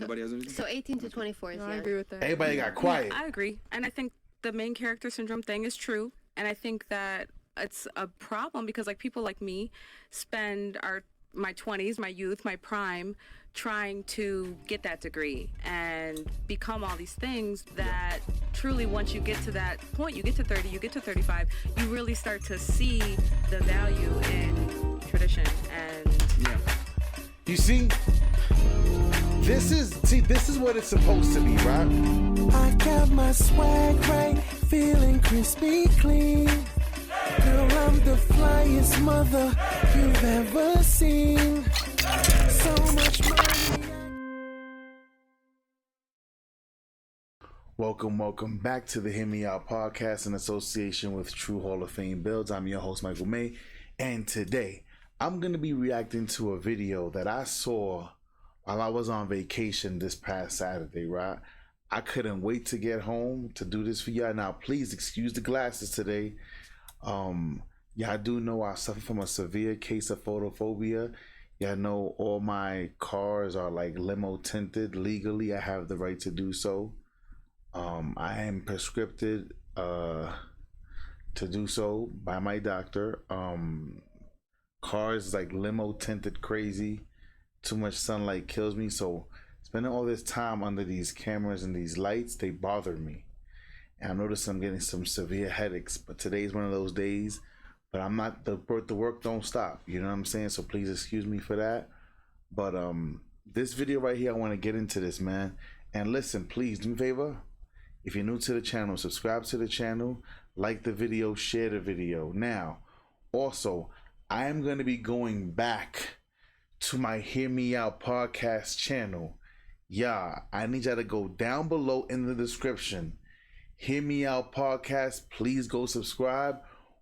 Nobody has anything? So 18 to 24 is No, young. I agree with that. Everybody got quiet. Yeah, I agree. And I think the main character syndrome thing is true. And I think that it's a problem because like people like me spend my 20s, my youth, my prime trying to get that degree and become all these things that truly once you get to that point, you get to 30, you get to 35, you really start to see the value in tradition. And Yeah. You see, this is what it's supposed to be, right? I got my swag right, feeling crispy clean. Girl, I'm the flyest mother you've ever seen. So much money. Welcome back to the Hear Me Out podcast in association with True Hall of Fame Builds. I'm your host, Michael May, and today I'm going to be reacting to a video that I saw while I was on vacation this past Saturday, right? I couldn't wait to get home to do this for y'all. Now, please excuse the glasses today. Y'all do know I suffer from a severe case of photophobia. Y'all know all my cars are like limo tinted. Legally, I have the right to do so. I am prescribed to do so by my doctor. Cars like limo tinted crazy. Too much sunlight kills me. So spending all this time under these cameras and these lights, they bother me. And I notice I'm getting some severe headaches. But today's one of those days. But I'm not, the work don't stop. You know what I'm saying? So please excuse me for that. But this video right here, I want to get into this, man. And listen, please do me a favor. If you're new to the channel, subscribe to the channel, like the video, share the video. Now, also, I am going to be going back to my Hear Me Out podcast channel. Yeah, I need y'all to go down below in the description. Hear Me Out podcast, please go subscribe.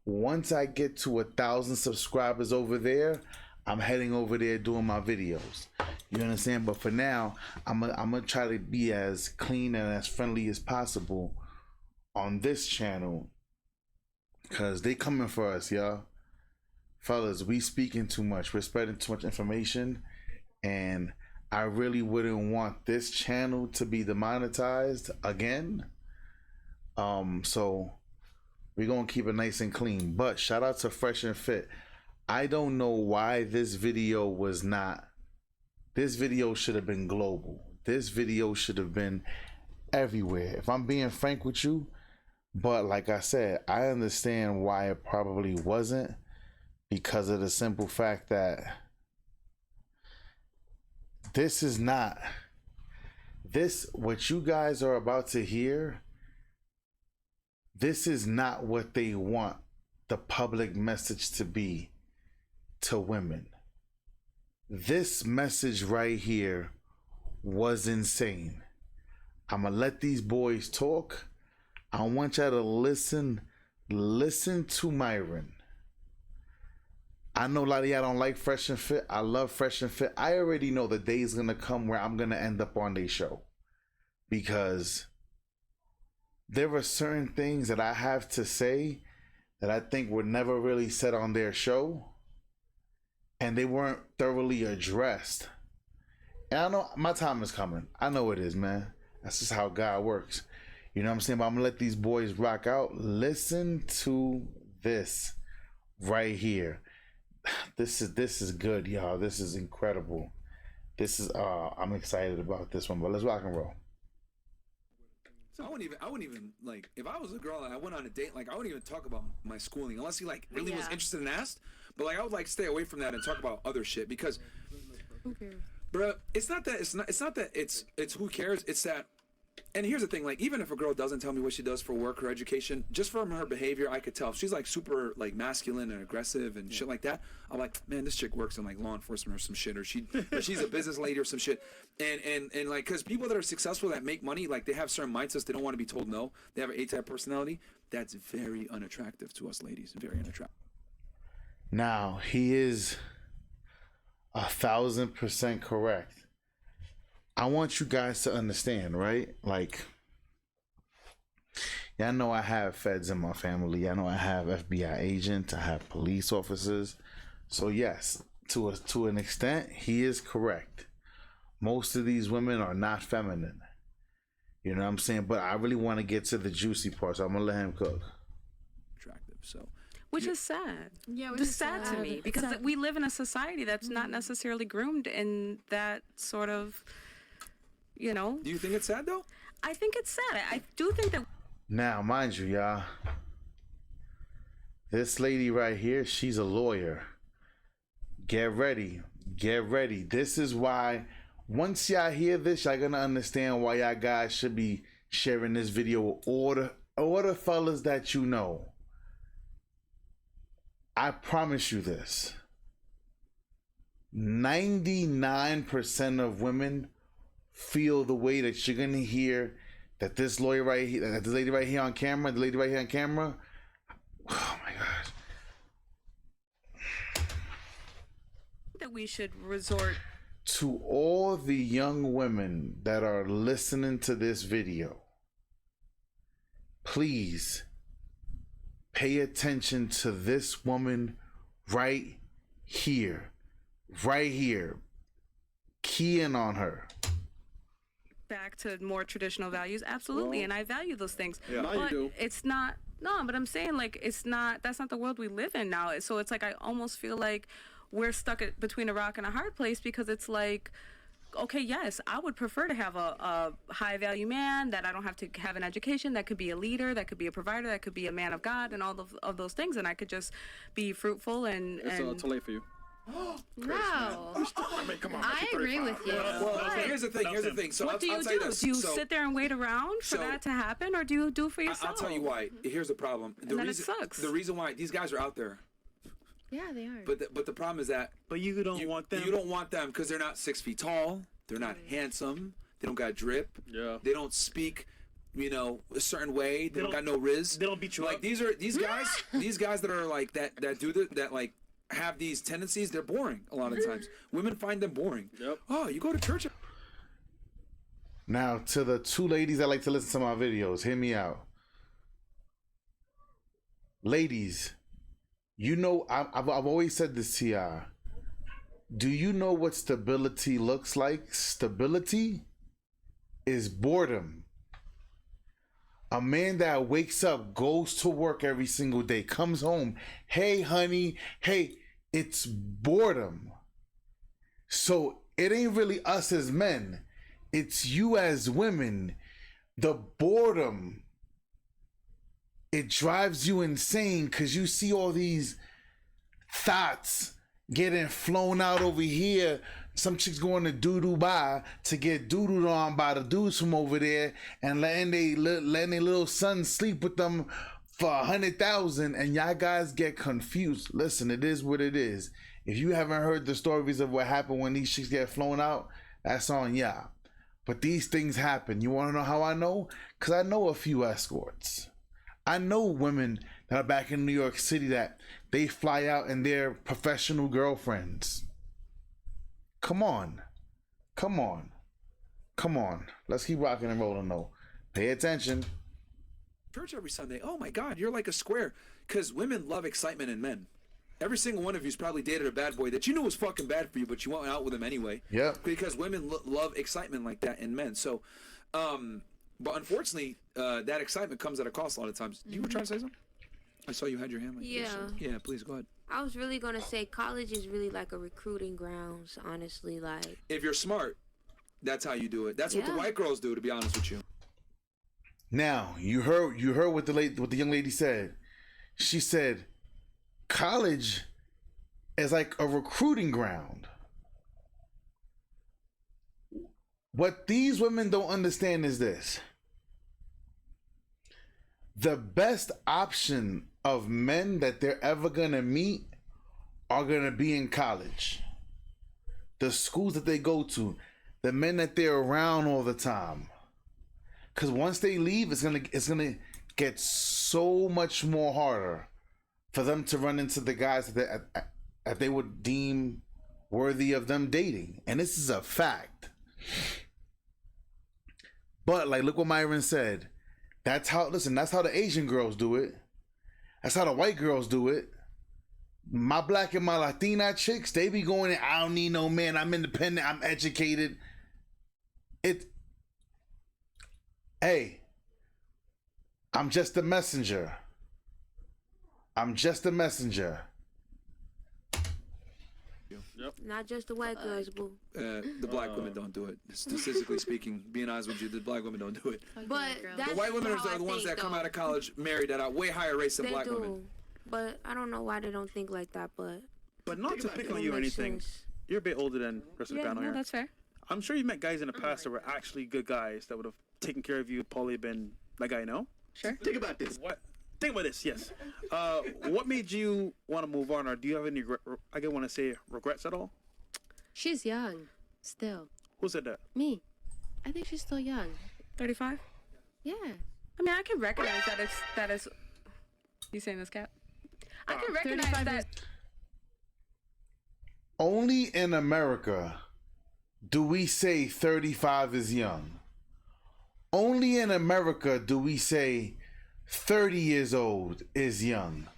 Once I get to 1,000 subscribers over there, I'm heading over there doing my videos. You understand? But for now, I'm gonna try to be as clean and as friendly as possible on this channel, cause they coming for us, y'all. Fellas, we speaking too much. We're spreading too much information, and I really wouldn't want this channel to be demonetized again. So we're gonna keep it nice and clean. But shout out to Fresh and Fit. I don't know why this video was not. This video should have been global. This video should have been everywhere, if I'm being frank with you. But like I said, I understand why it probably wasn't, because of the simple fact that this is not, what you guys are about to hear, this is not what they want the public message to be to women. This message right here was insane. I'm gonna let these boys talk. I want y'all to listen to Myron. I know a lot of y'all don't like Fresh and Fit. I love Fresh and Fit. I already know the day is gonna come where I'm gonna end up on their show, because there are certain things that I have to say that I think were never really said on their show, and they weren't thoroughly addressed. And I know my time is coming. I know it is, man. That's just how God works. You know what I'm saying? But I'm gonna let these boys rock out. Listen to this right here. This is good, y'all. This is incredible. This is I'm excited about this one. But let's rock and roll. So I wouldn't even like, if I was a girl and I went on a date, like I wouldn't even talk about my schooling unless he like really was interested and asked. But like I would like stay away from that and talk about other shit, because who cares? bruh, it's not that it's who cares, it's that. And here's the thing, like even if a girl doesn't tell me what she does for work or education, just from her behavior I could tell. If she's like super like masculine and aggressive and shit like that, I'm like, man, this chick works in like law enforcement or some shit, or she's a business lady or some shit. And like, because people that are successful that make money, like they have certain mindsets, they don't want to be told no, they have an A-type personality. That's very unattractive to us ladies, very unattractive. Now, he is 1,000% correct. I want you guys to understand, right? Like, y'all know I have feds in my family. I know I have FBI agents. I have police officers. So yes, to an extent, he is correct. most of these women are not feminine. You know what I'm saying? But I really want to get to the juicy part, so I'm gonna let him cook. Attractive. So Which is sad. Yeah, Just sad to me because we live in a society that's not necessarily groomed in that sort of, you know. do you think it's sad though? I think it's sad. I do think that. Now, mind you, y'all, this lady right here, she's a lawyer. Get ready. Get ready. This is why, once y'all hear this, y'all gonna understand why y'all guys should be sharing this video with all the fellas that you know. I promise you this. 99% of women feel the way that you're gonna hear that this lawyer right here, that this lady right here on camera, the lady right here on camera. Oh my God. That we should resort To all the young women that are listening to this video, please pay attention to this woman right here. Right here. Key in on her. back to more traditional values. Absolutely, and I value those things. Yeah. Now you But do. it's not. No, but I'm saying like it's not. That's not the world we live in now. So it's like I almost feel like we're stuck between a rock and a hard place because it's like, okay, yes, I would prefer to have a high value man that I don't have to have an education, that could be a leader, that could be a provider, that could be a man of God, and all of those things, and I could just be fruitful and. It's too late for you. No, I mean, come on. I agree with you. Well, here's the thing. Here's the thing. So what I'll do you tell you do? this. Do you So, sit there and wait around for so- that to happen, or do you do it for yourself? I'll tell you why. Here's the problem. The then it reason, sucks. The reason why these guys are out there, Yeah, they are. but the problem is that But you don't want them. You don't want them because they're not 6 feet tall. They're not handsome. They don't got drip. Yeah. They don't speak, a certain way. They don't got don't- no riz. they don't beat you like up. these guys. These guys that are like that do that like have these tendencies. They're boring a lot of times. Women find them boring. Yep. Oh, you go to church. Now, to the two ladies that like to listen to my videos, hear me out. Ladies, I've always said this to y'all. Do you know what stability looks like? Stability is boredom. A man that wakes up, goes to work every single day, comes home, hey, honey, hey, it's boredom. So it ain't really us as men, it's you as women. The boredom, it drives you insane because you see all these thoughts getting flown out over here. Some chicks going to Dubai to get doodled on by the dudes from over there and letting their little son sleep with them for 100,000, and y'all guys get confused. Listen, it is what it is. If you haven't heard the stories of what happened when these chicks get flown out, that's on y'all. But these things happen. You want to know how I know? Because I know a few escorts. I know women that are back in New York City that they fly out and they're professional girlfriends. Come on. Let's keep rocking and rolling though. Pay attention. Church every Sunday. Oh my God, you're like a square. Because women love excitement in men. Every single one of you's probably dated a bad boy that you knew was fucking bad for you, but you went out with him anyway. Yep. Because women love excitement like that in men. So, but unfortunately, that excitement comes at a cost a lot of times. You were trying to say something? I saw you had your hand like this. Yeah. Yeah, please go ahead. I was really gonna say college is really like a recruiting grounds, honestly. Like, If you're smart, that's how you do it. That's what the Yeah. white girls do, to be honest with you. Now, you heard what the young lady said. She said college is like a recruiting ground. What these women don't understand is this. The best option of men that they're ever gonna meet are gonna be in college. The schools that they go to, the men that they're around all the time. Cause once they leave, it's gonna get so much more harder for them to run into the guys that they would deem worthy of them dating. And this is a fact. But like, look what Myron said. That's how the Asian girls do it. That's how the white girls do it. My black and my Latina chicks, they be going, I don't need no man, I'm independent, I'm educated. it. Hey, I'm just a messenger. I'm just a messenger. Not just the white girls, boo. The black women don't do it. Statistically speaking, being honest with you, the black women don't do it. But that's The white women how are the I ones think, that come though. out of college married at a way higher rates than They black do. women. But I don't know why they don't think like that, but But not to pick it on you or makes anything, sense. you're a bit older than the rest of the Yeah, panel no, here. that's fair. I'm sure you met guys in the past that were actually good guys that would have taken care of you, probably been that guy, no? Sure. Think about this. What? Think about this, yes. What made you want to move on, or do you have any, I want to say, regrets at all? She's young, still. Who said that? Me. I think she's still young. 35. Yeah. I mean, I can recognize that is. You saying this, Cap? I can recognize 35 that. is- Only in America do we say 35 is young. Only in America do we say 30 years old is young.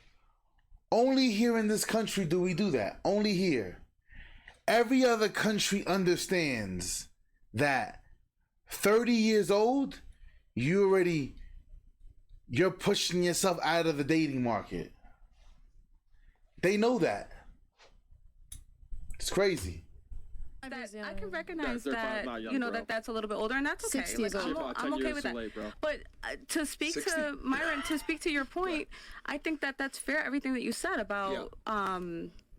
Only here in this country do we do that. Only here. Every other country understands that 30 years old, you're pushing yourself out of the dating market. They know that. It's crazy. I can recognize 35 that, not young, you know, bro. that's a little bit older, and that's okay. 60 is Like, older. I'm 10 okay years with too that. late, bro. But to speak 60? to Myron, to speak to your point, I think that that's fair. Everything that you said about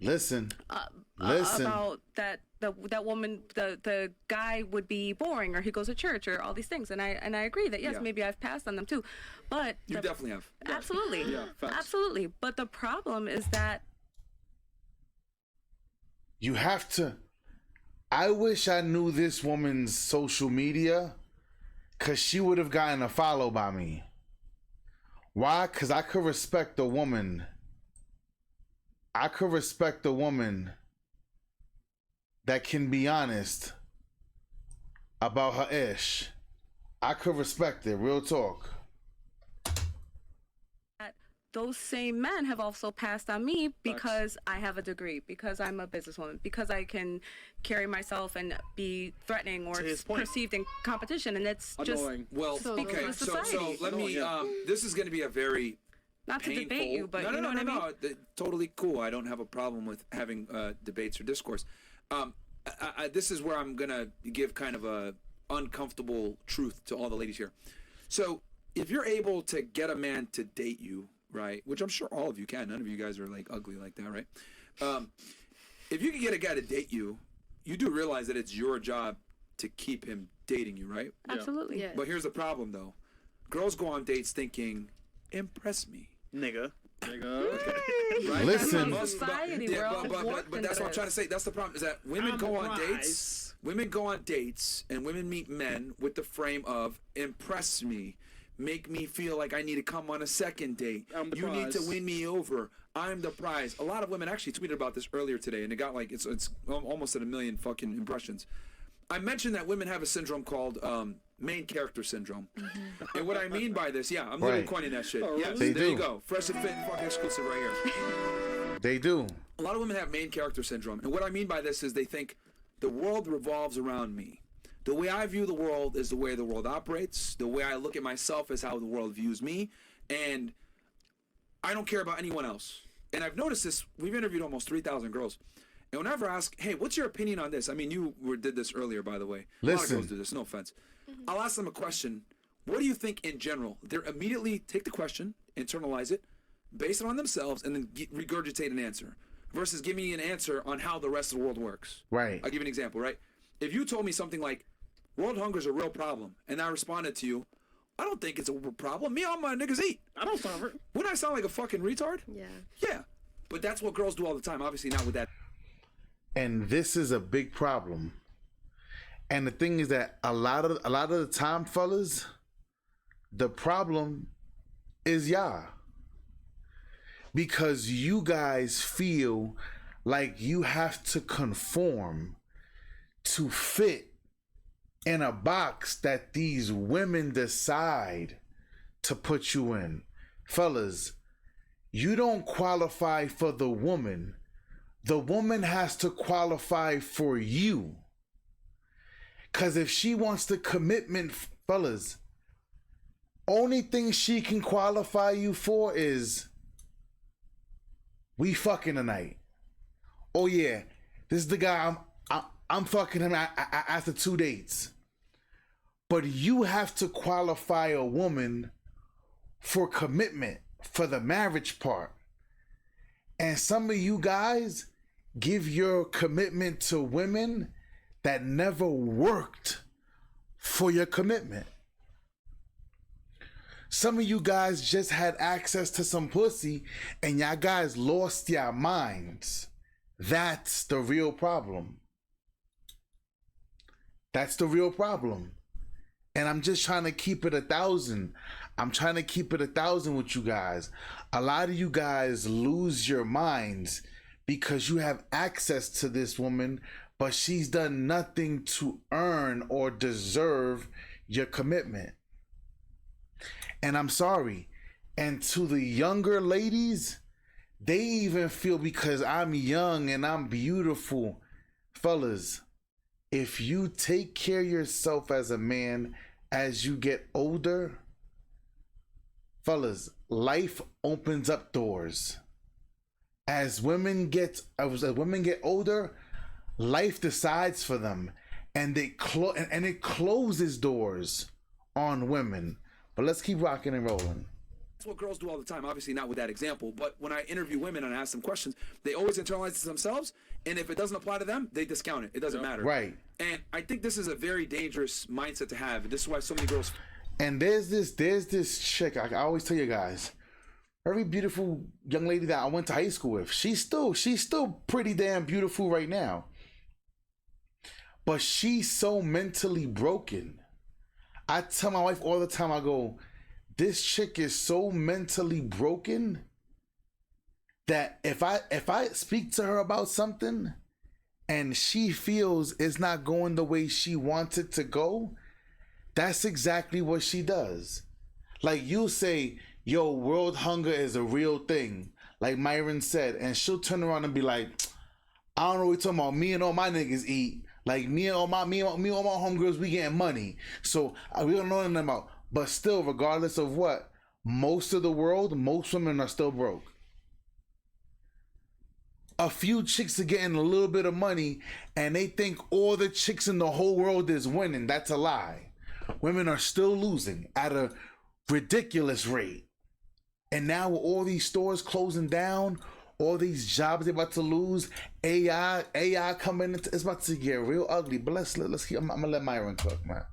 Listen. Listen. about that woman, the guy would be boring, or he goes to church, or all these things, and I agree that yes, Yeah. maybe I've passed on them too, but You definitely have. absolutely, Yeah, facts. absolutely. But the problem is that You have to. I wish I knew this woman's social media, because she would have gotten a follow by me. Why? Because I could respect a woman. I could respect a woman that can be honest about her ish. I could respect it. Real talk. those same men have also passed on me because I have a degree, because I'm a businesswoman, because I can carry myself and be threatening or To his point. perceived in competition, and it's just Annoying. Well, So okay, the so society. let me. This is going to be a very not to painful. debate you, but no, you know what I mean. Totally cool. I don't have a problem with having debates or discourse. This is where I'm gonna give kind of a uncomfortable truth to all the ladies here. So if you're able to get a man to date you, right, which I'm sure all of you can. None of you guys are like ugly like that, right? If you can get a guy to date you, you do realize that it's your job to keep him dating you, right? Absolutely. Yeah. But here's the problem, though. Girls go on dates thinking, impress me. Nigga. Right? Listen. That's how society, we're all warped but that's into what I'm trying to this. say. That's the problem, is that women I'm go the on prize. dates. Women go on dates, and women meet men with the frame of, impress me. Make me feel like I need to come on a second date. I'm the You need to prize. win me over. I'm the prize. A lot of women actually tweeted about this earlier today, and it got like, it's almost at 1 million fucking impressions. I mentioned that women have a syndrome called main character syndrome. And what I mean by this, I'm literally Right. coining that shit. Oh, Yes, They there you do. go. Fresh and fit, fucking exclusive right here. They do. A lot of women have main character syndrome. And what I mean by this is they think the world revolves around me. The way I view the world is the way the world operates. The way I look at myself is how the world views me. And I don't care about anyone else. And I've noticed this. We've interviewed almost 3,000 girls. And whenever I ask, hey, what's your opinion on this? I mean, you did this earlier, by the way. A lot of Listen. girls do this, no offense. I'll ask them a question. What do you think in general? They're immediately take the question, internalize it, base it on themselves, and then regurgitate an answer. Versus give me an answer on how the rest of the world works. Right. I'll give you an example, right? If you told me something like, world hunger is a real problem, and I responded to you, I don't think it's a problem. Me, all my niggas eat. I don't sound hurt. Wouldn't I sound like a fucking retard? Yeah. Yeah. But that's what girls do all the time. Obviously not with that. And this is a big problem. And the thing is that a lot of the time, fellas, the problem is y'all. Because you guys feel like you have to conform to fit in a box that these women decide to put you in. Fellas, you don't qualify for the woman. The woman has to qualify for you. Cause if she wants the commitment, fellas, only thing she can qualify you for is we fucking tonight. Oh yeah, this is the guy I'm fucking him after 2 dates. But you have to qualify a woman for commitment, for the marriage part. And some of you guys give your commitment to women that never worked for your commitment. Some of you guys just had access to some pussy and y'all guys lost your minds. That's the real problem. That's the real problem. And I'm just trying to keep it 1,000. I'm trying to keep it 1,000 with you guys. A lot of you guys lose your minds because you have access to this woman, but she's done nothing to earn or deserve your commitment. And I'm sorry. And to the younger ladies, they even feel because I'm young and I'm beautiful. Fellas, if you take care of yourself as a man as you get older, fellas, life opens up doors. As women get older, life decides for them, and it closes doors on women. But let's keep rocking and rolling. That's what girls do all the time. Obviously not with that example, but when I interview women and I ask them questions, they always internalize it to themselves, and if it doesn't apply to them, they discount it. It doesn't matter. Right. And I think this is a very dangerous mindset to have. This is why so many girls. And there's this chick, I always tell you guys, very beautiful young lady that I went to high school with. She's still pretty damn beautiful right now. But she's so mentally broken. I tell my wife all the time, I go, this chick is so mentally broken that if I speak to her about something and she feels it's not going the way she wants it to go, that's exactly what she does. Like, you say, yo, world hunger is a real thing, like Myron said, and she'll turn around and be like, I don't know what you're talking about. Me and all my niggas eat. Like, me and all my homegirls, we getting money. So we don't know nothing about. But still, regardless of what, most of the world, most women are still broke. A few chicks are getting a little bit of money and they think all the chicks in the whole world is winning. That's a lie. Women are still losing at a ridiculous rate. And now with all these stores closing down, all these jobs they're about to lose, AI coming into, it's about to get real ugly. But let's keep, I'm gonna let Myron cook, man.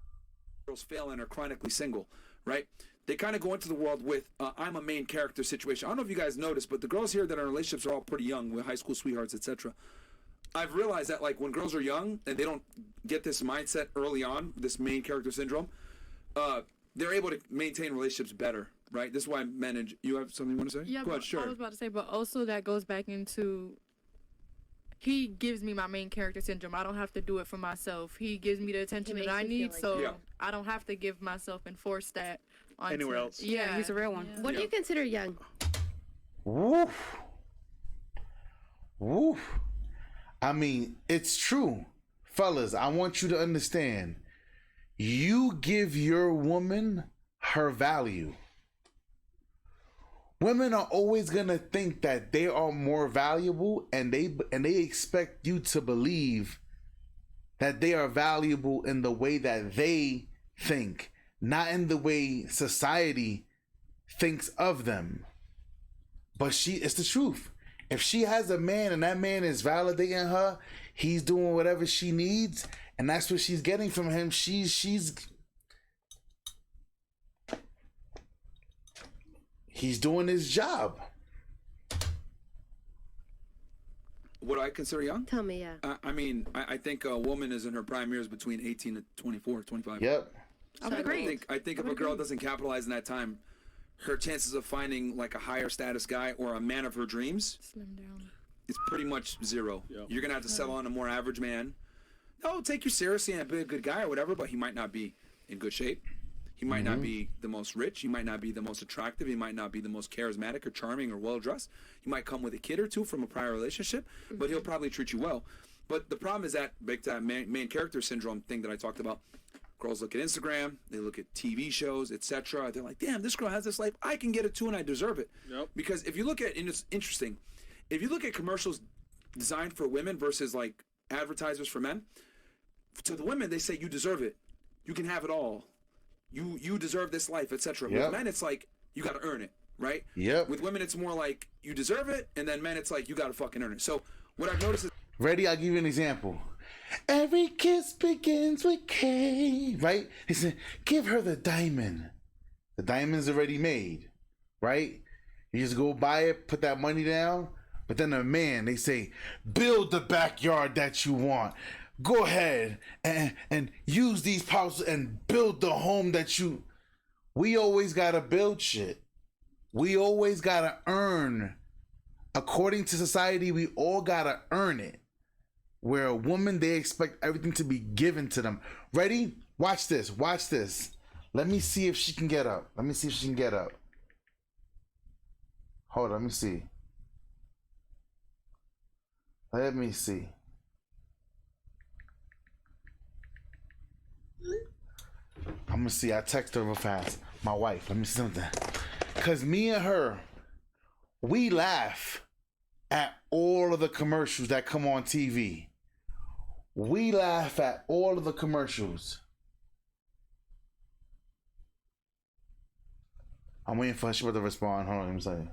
Girls fail and are chronically single, right? They kind of go into the world with I'm a main character situation. I don't know if you guys noticed, but the girls here that are in relationships are all pretty young, with high school sweethearts, etc. I've realized that, like, when girls are young and they don't get this mindset early on, this main character syndrome, they're able to maintain relationships better, right? This is why men and you have something you want to say? Yeah, Go ahead, but sure. I was about to say, but also that goes back into he gives me my main character syndrome. I don't have to do it for myself. He gives me the attention He that I makes you need, feel so like Yeah. I don't have to give myself and force that onto Anywhere else. Yeah, he's a real one. What do you consider young? Woof. Woof. I mean, it's true. Fellas, I want you to understand. You give your woman her value. Women are always gonna think that they are more valuable, and they expect you to believe that they are valuable in the way that they think, not in the way society thinks of them. But it's the truth. If she has a man and that man is validating her, he's doing whatever she needs, and that's what she's getting from him, he's doing his job. What do I consider young? Tell me, yeah. I mean, I think a woman is in her prime years between 18 to 24, 25. Yep. I would agree. I think if a girl doesn't capitalize in that time, her chances of finding like a higher status guy or a man of her dreams Slim down. is pretty much zero. Yeah. You're gonna have to settle on a more average man. No, take you seriously and be a good guy or whatever, but he might not be in good shape. He might not be the most rich. He might not be the most attractive. He might not be the most charismatic or charming or well dressed. He might come with a kid or two from a prior relationship, but he'll probably treat you well. But the problem is that big time main character syndrome thing that I talked about. Girls look at Instagram, they look at TV shows, etc. They're like, damn, this girl has this life. I can get it too, and I deserve it. Yep. Because if you look at, and it's interesting, if you look at commercials designed for women versus like advertisers for men, to the women, they say you deserve it. You can have it all. You deserve this life, etc. Yep. With men, it's like you got to earn it, right? Yep. With women, it's more like you deserve it, and then men, it's like you got to fucking earn it. So what I've noticed is Ready? I'll give you an example. Every kiss begins with K, right? He said, give her the diamond. The diamond's already made, right? You just go buy it, put that money down. But then a man, they say, build the backyard that you want. Go ahead and use these powers and build the home that you... We always gotta build shit. We always gotta earn. According to society, we all gotta earn it. Where a woman, they expect everything to be given to them. Ready? Watch this. Watch this. Let me see if she can get up. Let me see if she can get up. Hold on. Let me see. Let me see. I'm gonna see. I text her real fast. My wife. Let me see something. Cause me and her, we laugh at all of the commercials that come on TV. We laugh at all of the commercials. I'm waiting for her to respond. Hold on, let me say.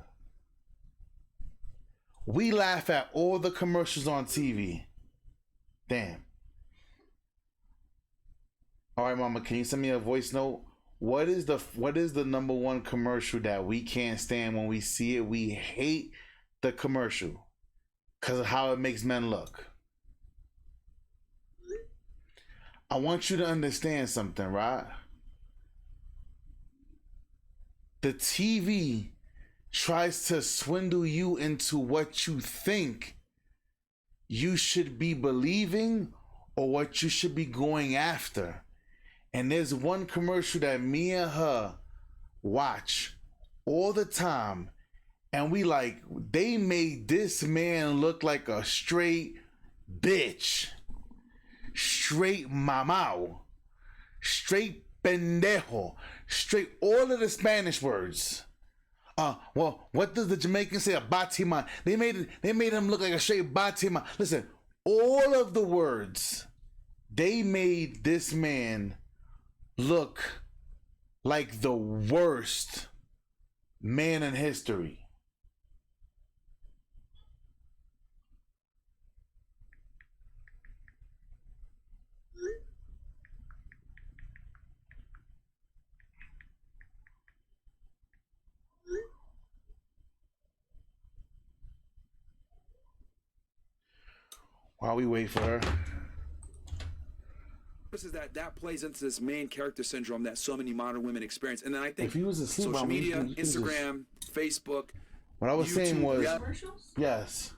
We laugh at all the commercials on TV. Damn. All right, Mama, can you send me a voice note? What is the number one commercial that we can't stand when we see it? We hate the commercial because of how it makes men look. I want you to understand something, right? The TV tries to swindle you into what you think you should be believing or what you should be going after. And there's one commercial that me and her watch all the time, and we like, they made this man look like a straight bitch, straight mamao, straight pendejo, straight all of the Spanish words. Well, what does the Jamaican say? A batima. They made him look like a straight batima. Listen, all of the words, they made this man look like the worst man in history. While we wait for her. is that plays into this main character syndrome that so many modern women experience. And then I think If he was asleep, social I mean, media, you can just- Instagram, Facebook. What I was saying YouTube, was, yeah. Commercials? yes.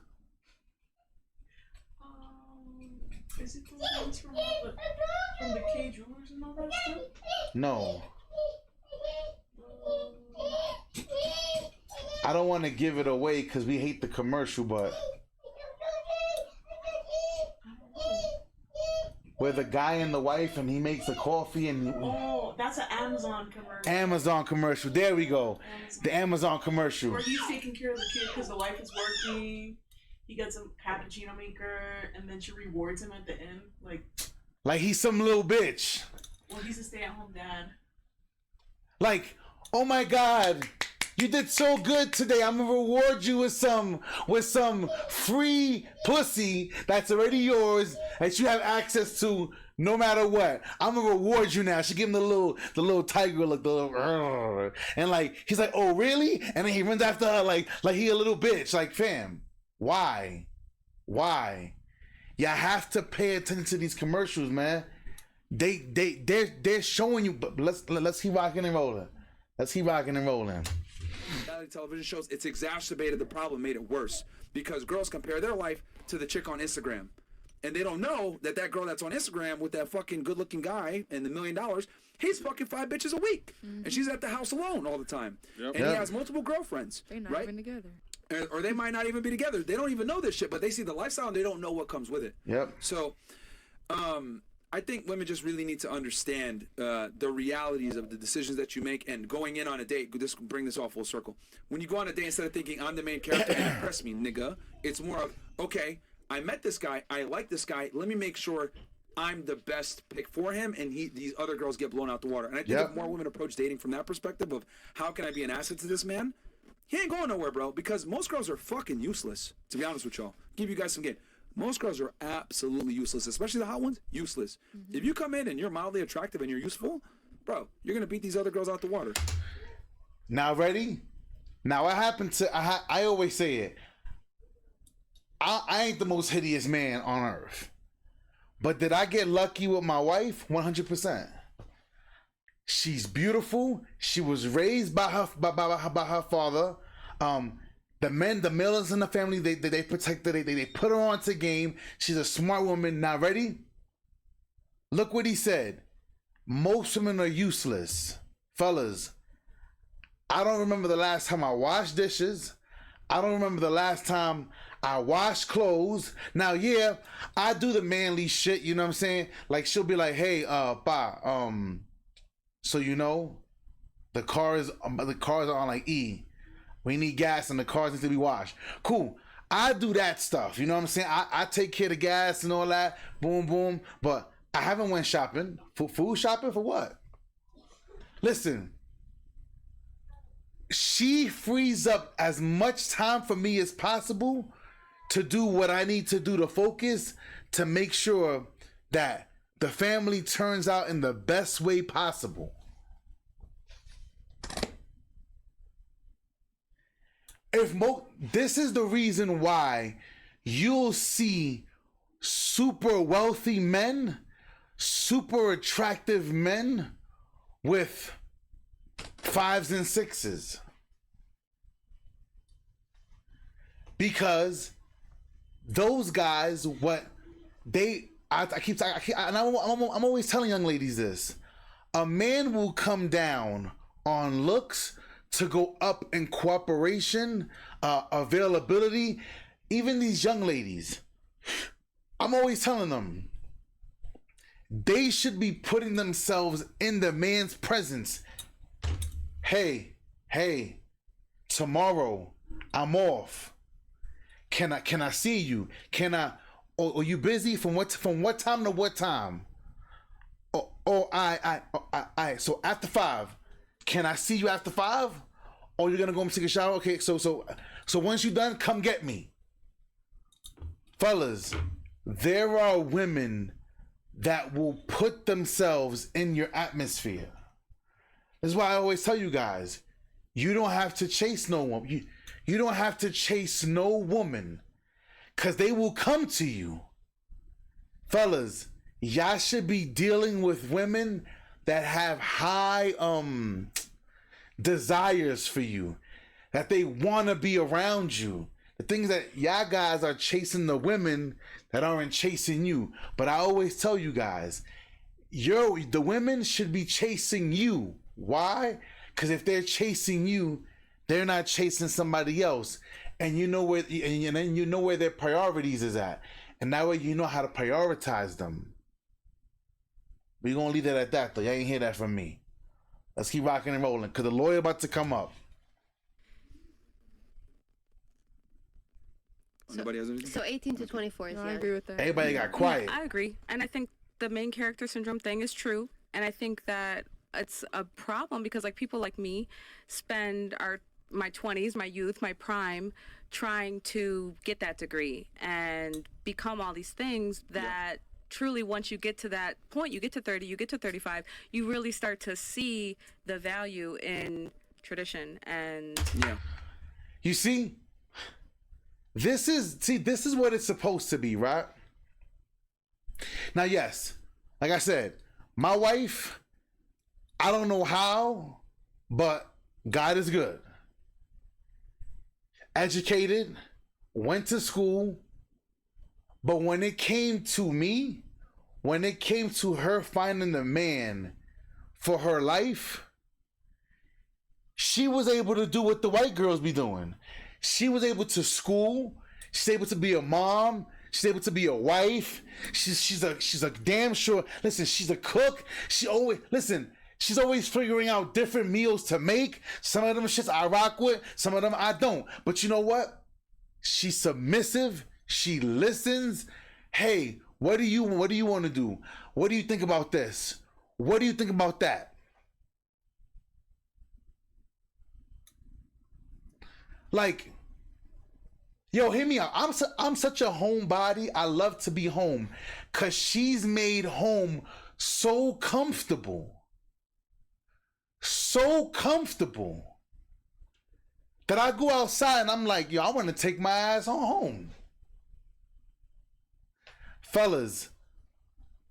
Is it the ones from the K Jewelers and all that stuff? No. I don't want to give it away because we hate the commercial, but where the guy and the wife and he makes the coffee and Oh, that's an Amazon commercial. Amazon commercial. There we go. The Amazon commercial. Where he's taking care of the kid because the wife is working. He gets a cappuccino maker, and then she rewards him at the end. Like he's some little bitch. Well, he's a stay-at-home dad. Like, oh my God, you did so good today. I'm gonna reward you with some free pussy that's already yours that you have access to no matter what. I'm gonna reward you now. She give him the little tiger look, the little, and like he's like, oh really? And then he runs after her like he a little bitch. Like, fam, why? You have to pay attention to these commercials, man. They're showing you, but let's keep rocking and rolling. Reality television shows, it's exacerbated the problem, made it worse because girls compare their life to the chick on Instagram, and they don't know that girl that's on Instagram with that fucking good-looking guy and the $1 million, he's fucking 5 bitches a week, and she's at the house alone all the time, and he has multiple girlfriends. They're not right? even together. or they might not even be together. They don't even know this shit, but they see the lifestyle and they don't know what comes with it. Yep. So, I think women just really need to understand the realities of the decisions that you make, and going in on a date. Bring this all full circle. When you go on a date, instead of thinking I'm the main character and impress me, nigga, it's more of, okay, I met this guy, I like this guy. Let me make sure I'm the best pick for him, and these other girls get blown out the water. And I think if more women approach dating from that perspective of how can I be an asset to this man, he ain't going nowhere, bro. Because most girls are fucking useless. To be honest with y'all, give you guys some game. Most girls are absolutely useless, especially the hot ones. Useless. If you come in and you're mildly attractive and you're useful, bro, you're gonna beat these other girls out the water. Now ready? Now what happened to? I always say it. I ain't the most hideous man on earth, but did I get lucky with my wife? 100%. She's beautiful. She was raised by her father. The males in the family, they protect her. They put her onto game. She's a smart woman. Now ready? Look what he said. Most women are useless. Fellas, I don't remember the last time I washed dishes. I don't remember the last time I wash clothes. Now, yeah, I do the manly shit, you know what I'm saying? Like, she'll be like, hey, pa, so you know, the cars are on like E. We need gas and the cars need to be washed. Cool. I do that stuff, you know what I'm saying? I take care of the gas and all that, boom, boom. But I haven't went shopping. Food shopping for what? Listen, she frees up as much time for me as possible to do what I need to do to focus, to make sure that the family turns out in the best way possible. This is the reason why you'll see super wealthy men, super attractive men with 5s and 6s, because those guys, I'm always telling young ladies this: a man will come down on looks to go up in cooperation, availability. Even these young ladies, I'm always telling them they should be putting themselves in the man's presence. Hey, tomorrow I'm off. Can I see you? Are you busy from what time to what time? So after 5. Can I see you after 5? Or you're gonna go and take a shower? Okay, so once you're done, come get me. Fellas, there are women that will put themselves in your atmosphere. That's why I always tell you guys, you don't have to chase no woman. You don't have to chase no woman, because they will come to you. Fellas, y'all should be dealing with women that have high desires for you, that they want to be around you. The things that y'all guys are chasing the women that aren't chasing you. But I always tell you guys, the women should be chasing you. Why? Because if they're chasing you, they're not chasing somebody else, and you know where, and then you know where their priorities is at, and that way you know how to prioritize them. We're gonna leave that at that, though. Y'all ain't hear that from me. Let's keep rocking and rolling, because the lawyer about to come up. Anybody has anything? So 18 to 24 is No, I young. agree with that. Everybody got quiet. I agree. And I think the main character syndrome thing is true. And I think that it's a problem because like people like me spend my 20s, my youth, my prime trying to get that degree and become all these things that truly once you get to that point, you get to 30, you get to 35, you really start to see the value in tradition. And you see, this is what it's supposed to be, right? Now, yes, like I said, my wife, I don't know how, but God is good. Educated, went to school, but when it came to me, when it came to her finding the man for her life, she was able to do what the white girls be doing. she was able to school. She's able to be a mom. She's able to be a wife. She's a damn sure. Listen, she's a cook. She's always figuring out different meals to make. Some of them shits I rock with. Some of them I don't. But you know what? She's submissive. She listens. Hey, what do you want to do? What do you think about this? What do you think about that? Like, yo, hear me out. I'm such a homebody. I love to be home, cause she's made home so comfortable that I go outside and I'm like, yo, I want to take my ass on home. Fellas,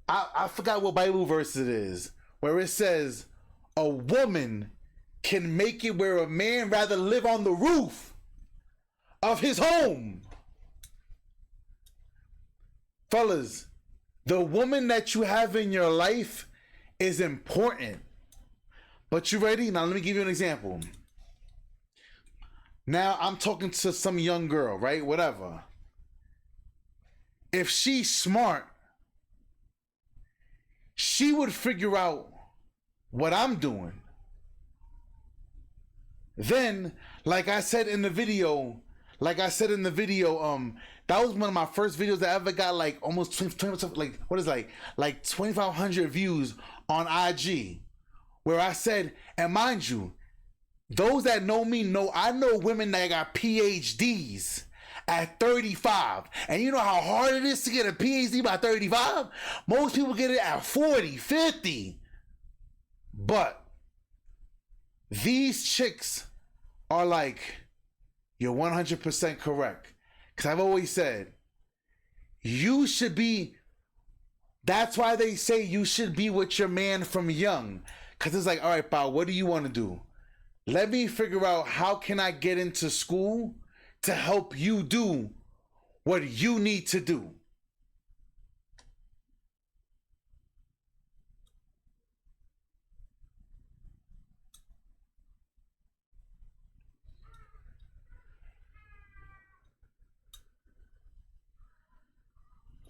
I forgot what Bible verse it is, where it says a woman can make it where a man rather live on the roof of his home. Fellas, the woman that you have in your life is important. But you ready? Now let me give you an example. Now I'm talking to some young girl, right? Whatever. If she's smart, she would figure out what I'm doing. Then, like I said in the video, that was one of my first videos that ever got like almost 2,500 views on IG, where I said, and mind you, those that know me know I know women that got PhDs at 35. And you know how hard it is to get a PhD by 35? Most people get it at 40, 50. But these chicks are like, you're 100% correct. Because I've always said, you should be, that's why they say you should be with your man from young. Because it's like, all right, pal, what do you want to do? Let me figure out how can I get into school to help you do what you need to do.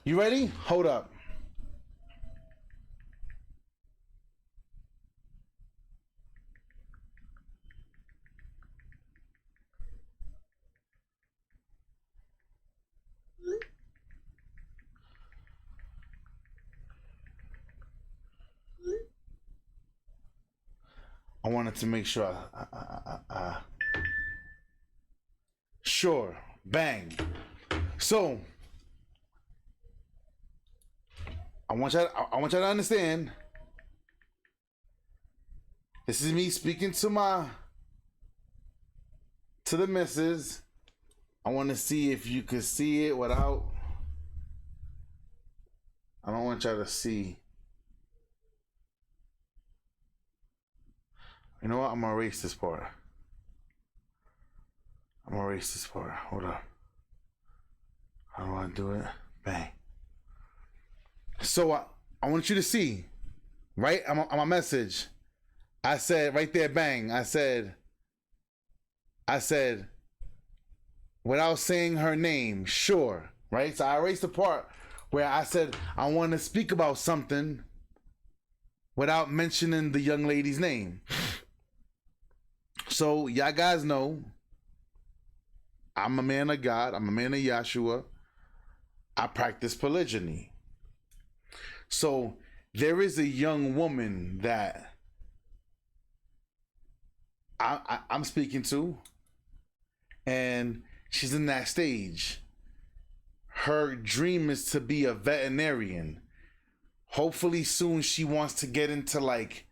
You ready? Hold up. I wanted to make sure sure, bang. So I want y'all to understand, this is me speaking to the missus. I want to see if you could see it without, I don't want y'all to see. You know what? I'm gonna erase this part. Hold up. How do I do it? Bang. So I want you to see, right? On my message, I said right there, bang. I said, without saying her name, sure, right? So I erased the part where I said I want to speak about something without mentioning the young lady's name. So y'all guys know, I'm a man of God. I'm a man of Yahshua. I practice polygyny. So there is a young woman that I'm speaking to, and she's in that stage. Her dream is to be a veterinarian. Hopefully soon she wants to get into like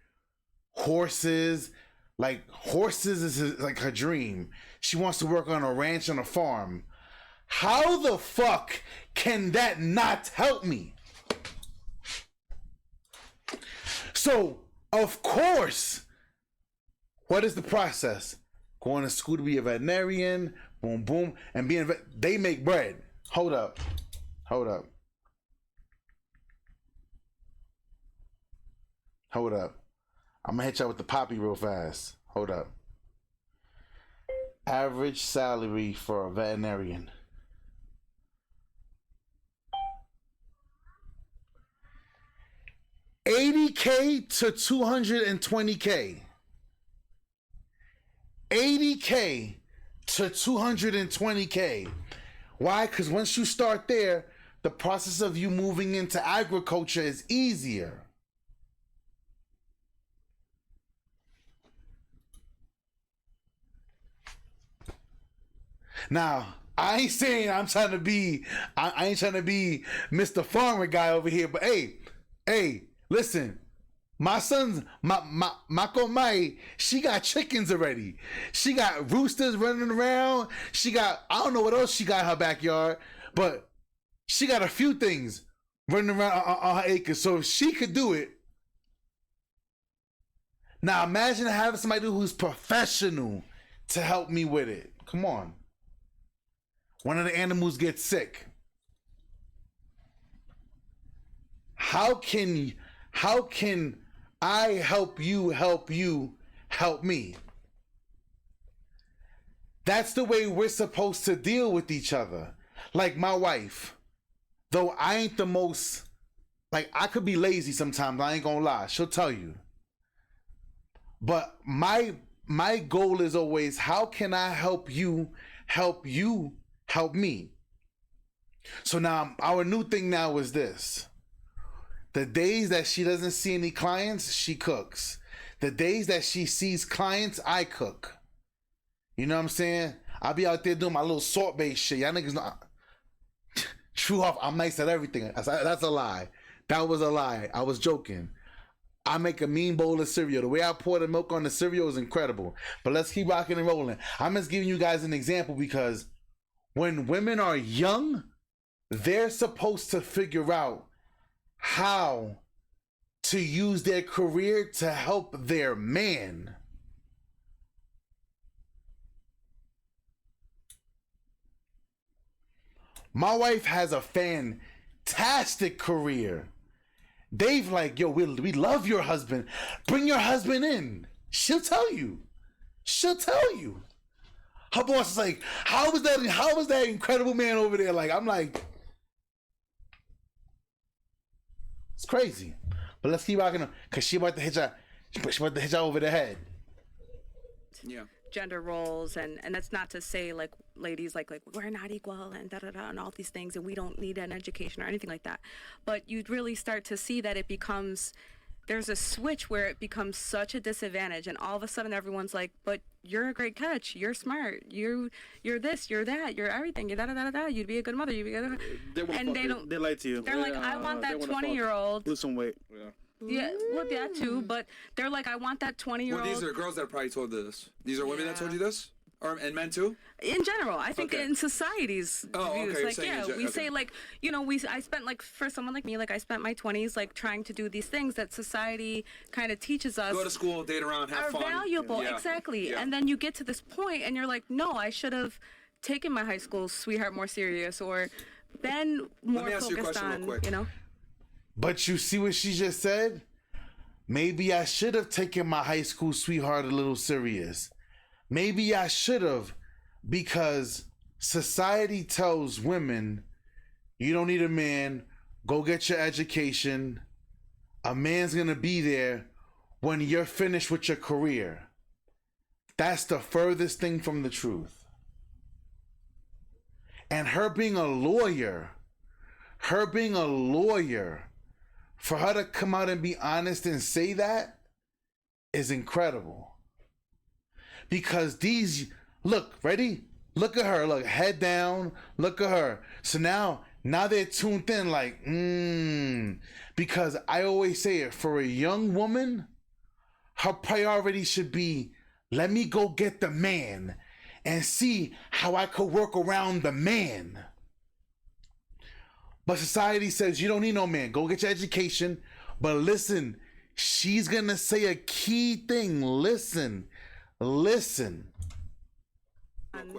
horses. Like horses is like her dream. She wants to work on a ranch, on a farm. How the fuck can that not help me? So, of course, what is the process? Going to school to be a veterinarian, boom, boom, and being they make bread. Hold up. I'm gonna hit y'all with the poppy real fast. Hold up. average salary for a veterinarian? $80K to $220K. $80K to $220K. Why? Because once you start there, the process of you moving into agriculture is easier. Now, I ain't saying I'm trying to be, I ain't trying to be Mr. Farmer guy over here, but hey, listen, my son's, my Komai, she got chickens already. She got roosters running around. She got, I don't know what else she got in her backyard, but she got a few things running around on her acres. So if she could do it, now imagine having somebody who's professional to help me with it. Come on. One of the animals gets sick. How can I help you help me? That's the way we're supposed to deal with each other. Like my wife, though I ain't the most, like I could be lazy sometimes, I ain't gonna lie, she'll tell you. But my goal is always, how can I help you help me? So now our new thing now is this. The days that she doesn't see any clients, she cooks. The days that she sees clients, I cook. You know what I'm saying? I'll be out there doing my little salt-based shit. Y'all niggas know. True off, I'm nice at everything. That's a lie. That was a lie. I was joking. I make a mean bowl of cereal. The way I pour the milk on the cereal is incredible. But let's keep rocking and rolling. I'm just giving you guys an example because when women are young, they're supposed to figure out how to use their career to help their man. My wife has a fantastic career. Dave like, yo, we love your husband. Bring your husband in. She'll tell you. She'll tell you. Her boss is like, how was that incredible man over there? Like, I'm like, it's crazy. But let's keep rocking because she about to hit you over the head. Yeah. Gender roles, and that's not to say like ladies like we're not equal and da da da and all these things and we don't need an education or anything like that, but you'd really start to see that it becomes, there's a switch where it becomes such a disadvantage, and all of a sudden everyone's like, but you're a great catch, you're smart, you're this, you're that, you're everything, you're da da da da, you'd be a good mother, you'd be good, and they lie to you. They're like, I want that 20-year-old. Lose some weight. Yeah, well, that too, but they're like, I want that 20-year-old. Well, these are girls that probably told this. These are women that told you this? And men too? In general, I think in society's views, like, yeah, we say like, you know, I spent like, for someone like me, like I spent my 20s like trying to do these things that society kind of teaches us. Go to school, date around, have fun. Are valuable, exactly. Yeah. And then you get to this point and you're like, no, I should have taken my high school sweetheart more serious or been more focused on, you know. But you see what she just said? Maybe I should have taken my high school sweetheart a little serious. Maybe I should have, because society tells women, you don't need a man, go get your education. A man's gonna be there when you're finished with your career. That's the furthest thing from the truth. And her being a lawyer, for her to come out and be honest and say that is incredible. Because these, look, ready? Look at her, look, head down, look at her. So now they're tuned in like, because I always say it, for a young woman, her priority should be, let me go get the man and see how I could work around the man. But society says you don't need no man. Go get your education. But listen, she's going to say a key thing. Listen.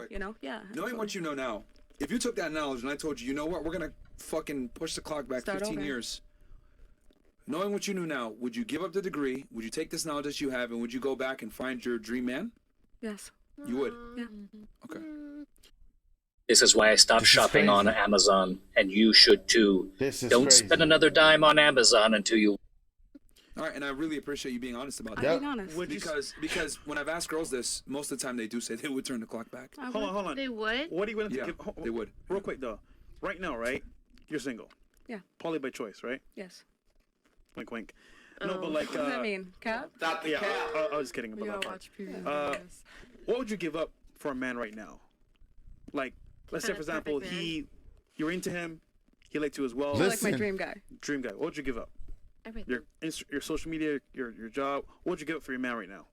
You know, yeah. Knowing what you know now, if you took that knowledge and I told you, you know what, we're going to fucking push the clock back 15 years. Knowing what you knew now, would you give up the degree? Would you take this knowledge that you have and would you go back and find your dream man? Yes. You would. Yeah. Okay. This is why I stopped This is shopping on crazy. Amazon, and you should too. This is Don't crazy. spend another dime on Amazon until you. All right, and I really appreciate you being honest about I'm that. being honest. Would you? Because when I've asked girls this, most of the time they do say they would turn the clock back. I Hold would. on, hold on. They would. What are you willing to Yeah, give? they would. Real quick though. Right now, right? You're single. Yeah. Poly by choice, right? Yes. Wink, wink. No, Oh. but like. What does that mean? Cap? Yeah, I was just kidding about We all that part. watch previous Uh, videos. What would you give up for a man right now? Like, let's say for Kinda example, perfect you're into him, he liked you as well. I like my Listen. dream guy. Dream guy. What would you give up? Everything. Your social media, your job. What would you give up for your man right now?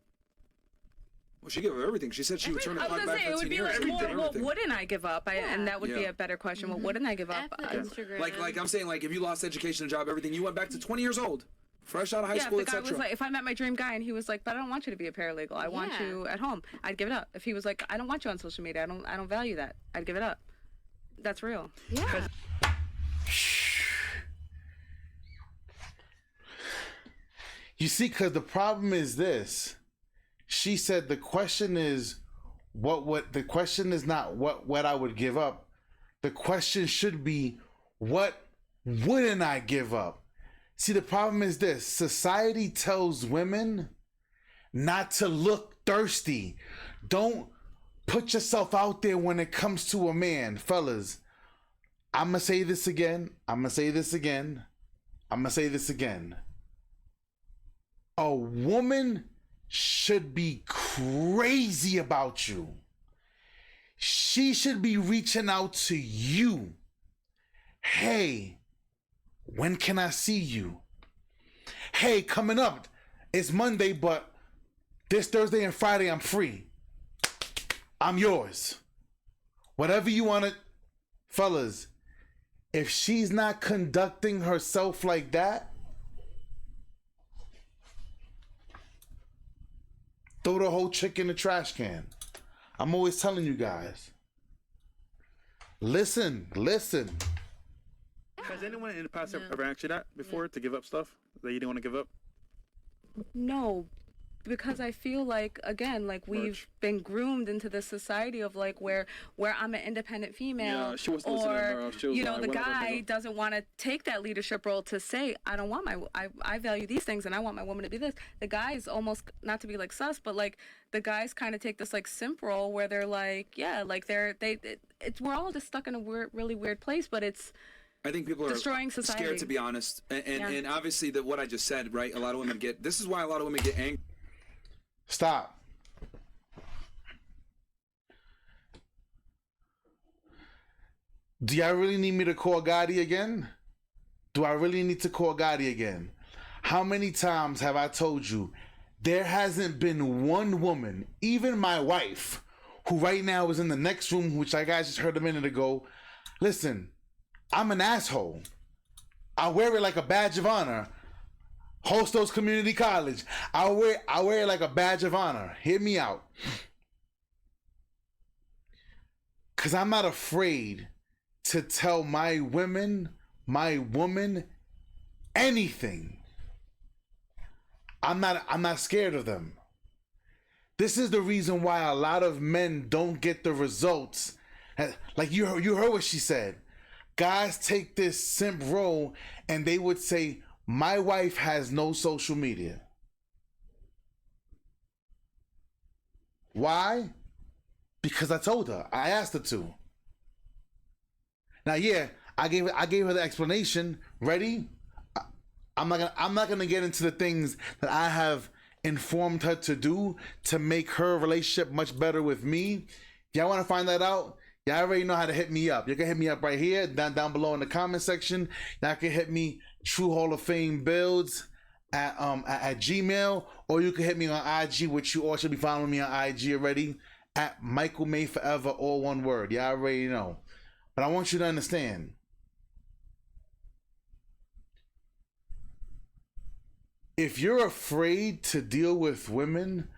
Well, she gave her everything. She said she would turn the I was clock gonna back say it would 15 be years. like She would more. do What everything. wouldn't I give up? And that would be Yeah. a better question. What wouldn't I give up? F the Instagram. Like I'm saying, like if you lost education, a job, everything, you went back to 20 years old, fresh out of high Yeah, school, if the guy was etc. like, if I met my dream guy and he was like, but I don't want you to be a paralegal. I want Yeah. you at home. I'd give it up. If he was like, I don't want you on social media. I don't value that. I'd give it up. That's real. Yeah. You see, because the problem is this. She said the question is the question is not what I would give up. The question should be what wouldn't I give up? See, the problem is this. Society tells women not to look thirsty. Don't put yourself out there when it comes to a man. Fellas, I'm going to say this again. I'm going to say this again. I'm going to say this again. A woman should be crazy about you. She should be reaching out to you. Hey, when can I see you? Hey, coming up, it's Monday, but this Thursday and Friday I'm free. I'm yours. Whatever you want to, fellas, if she's not conducting herself like that, throw the whole chick in the trash can. I'm always telling you guys. Listen. Has anyone in the past ever asked you that before to give up stuff that you didn't want to give up? No, because I feel like, again, like we've been groomed into this society of like where I'm an independent female, Yeah, she was listening, bro. She was you know, like, the whatever, guy nigga. doesn't want to take that leadership role to say, I don't want I value these things and I want my woman to be this. The guys almost, not to be like sus, but like the guys kind of take this like simp role where they're like, yeah, like we're all just stuck in a really weird place, but it's I think people are destroying society. scared to be honest, and Yeah. and obviously that what I just said, right? A lot of women get. This is why a lot of women get angry. Stop. Do y'all really need me to call Gotti again? Do I really need to call Gotti again? How many times have I told you there hasn't been one woman, even my wife, who right now is in the next room, which I guys just heard a minute ago. Listen, I'm an asshole. I wear it like a badge of honor. Hostos Community College. I wear it like a badge of honor. Hear me out. Cause I'm not afraid to tell my woman, anything. I'm not scared of them. This is the reason why a lot of men don't get the results. Like you heard what she said. Guys take this simp role and they would say, my wife has no social media. Why? Because I told her. I asked her to. Now, yeah, I gave her the explanation. Ready? I'm not gonna get into the things that I have informed her to do to make her relationship much better with me. Y'all want to find that out? Y'all already know how to hit me up. You can hit me up right here, down below in the comment section. Y'all can hit me True Hall of Fame Builds at Gmail, or you can hit me on IG, which you all should be following me on IG already, at Michael May Forever, all one word. Y'all already know. But I want you to understand. If you're afraid to deal with women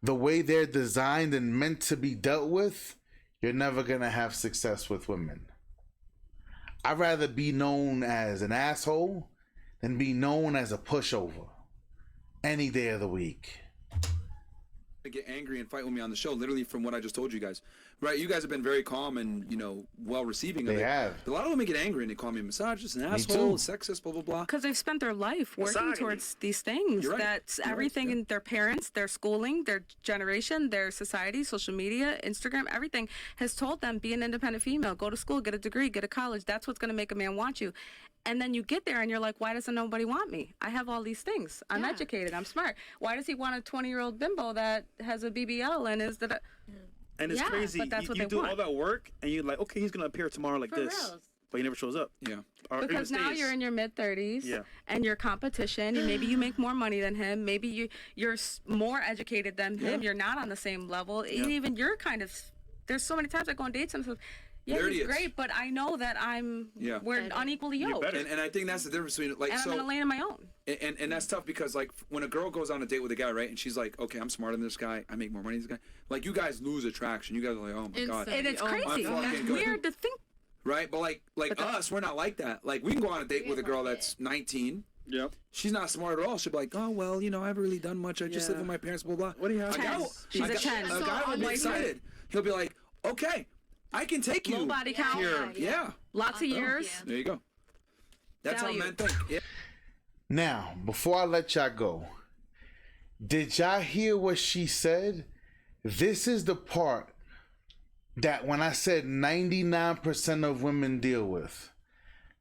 the way they're designed and meant to be dealt with, you're never gonna have success with women. I'd rather be known as an asshole than be known as a pushover any day of the week. get angry and fight with me on the show, literally from what I just told you guys, right? You guys have been very calm and, you know, well receiving of it. They have. A lot of women get angry and they call me a misogynist, an too. asshole, sexist, blah, blah, blah. Because they've spent their life working Misogyny. towards these things. You're right. That's You're right, everything yeah. in their parents, their schooling, their generation, their society, social media, Instagram, everything has told them be an independent female, go to school, get a degree, get a college. That's what's going to make a man want you. And then you get there and you're like, why doesn't nobody want me? I have all these things. I'm Yeah. educated. I'm smart. Why does he want a 20-year-old bimbo that has a BBL and is that? And it's Yeah, crazy. but that's you what you they do want. all that work, and you're like, okay, he's gonna appear tomorrow like For this, reals. but he never shows up. Yeah. Or even Because now stays. you're in your mid-30s Yeah. and you're competition and maybe you make more money than him. Maybe you're more educated than him. Yeah. You're not on the same level. And even you're kind of, there's so many times I go on dates and I'm like, yeah, There it he's is. great, but I know that Yeah. we're unequally You're yoked. better. And I think that's the difference between, like, And so. I'm in a lane of my own. And that's tough because, like, when a girl goes on a date with a guy, right, and she's like, okay, I'm smarter than this guy, I make more money than this guy, like, you guys lose attraction. You guys are like, oh my god, Instantly. And it's Oh my crazy. God. It's Fucking good. weird to think. right? But like But the- us, we're not like that. Like, we can go on a date with a girl that's 19. Yep. She's not smart at all. She'll be like, oh, well, you know, I haven't really done much. I just live Yeah. with my parents, blah, blah. What do you have? A guy, will- She's a guy- 10. A guy will be White excited. He'll be like, okay, I can take you Low body count. here. Yeah. Lots of years. There you go. That's Value. how men think. Yeah. Now, before I let y'all go, did y'all hear what she said? This is the part that when I said 99% of women deal with,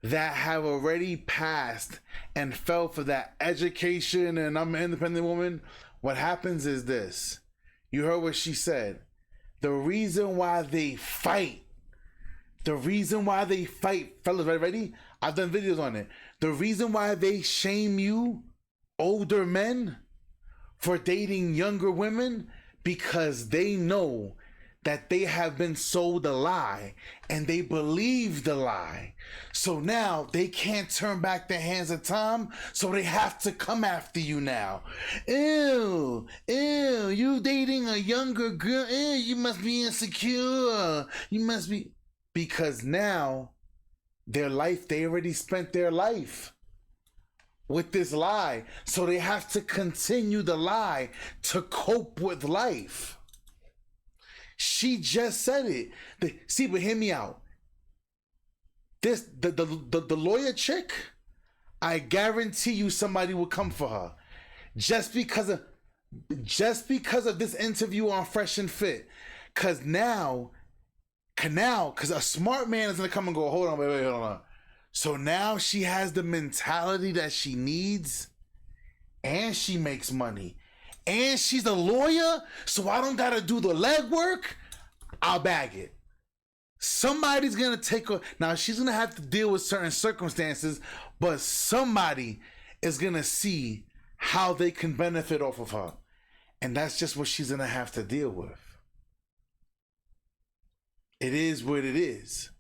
that have already passed and fell for that education and I'm an independent woman. What happens is this. You heard what she said. The reason why they fight, fellas, ready? I've done videos on it. The reason why they shame you, older men, for dating younger women, because they know that they have been sold a lie and they believe the lie. So now they can't turn back the hands of time, so they have to come after you now. Ew, you dating a younger girl, you must be insecure. You must be, because now their life, they already spent their life with this lie. So they have to continue the lie to cope with life. She just said it. See, but hear me out. The lawyer chick, I guarantee you somebody will come for her. Just because of this interview on Fresh and Fit. Cause a smart man is gonna come and go, hold on, wait, hold on. So now she has the mentality that she needs, and she makes money, and she's a lawyer, so I don't gotta do the legwork. I'll bag it. Somebody's gonna take her. Now she's gonna have to deal with certain circumstances, but somebody is gonna see how they can benefit off of her. And that's just what she's gonna have to deal with. It is what it is.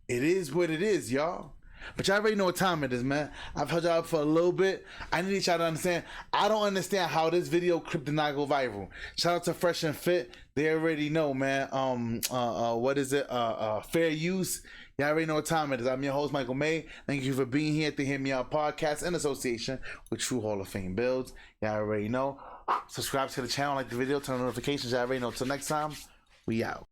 It is what it is, y'all. But y'all already know what time it is, man. I've held y'all up for a little bit. I need y'all to understand. I don't understand how this video clip did not go viral. Shout out to Fresh and Fit. They already know, man. What is it? Fair use. Y'all already know what time it is. I'm your host, Michael May. Thank you for being here at the Hear Me Out podcast in association with True Hall of Fame Builds. Y'all already know. Subscribe to the channel, like the video, turn on notifications. Y'all already know. Till next time, we out.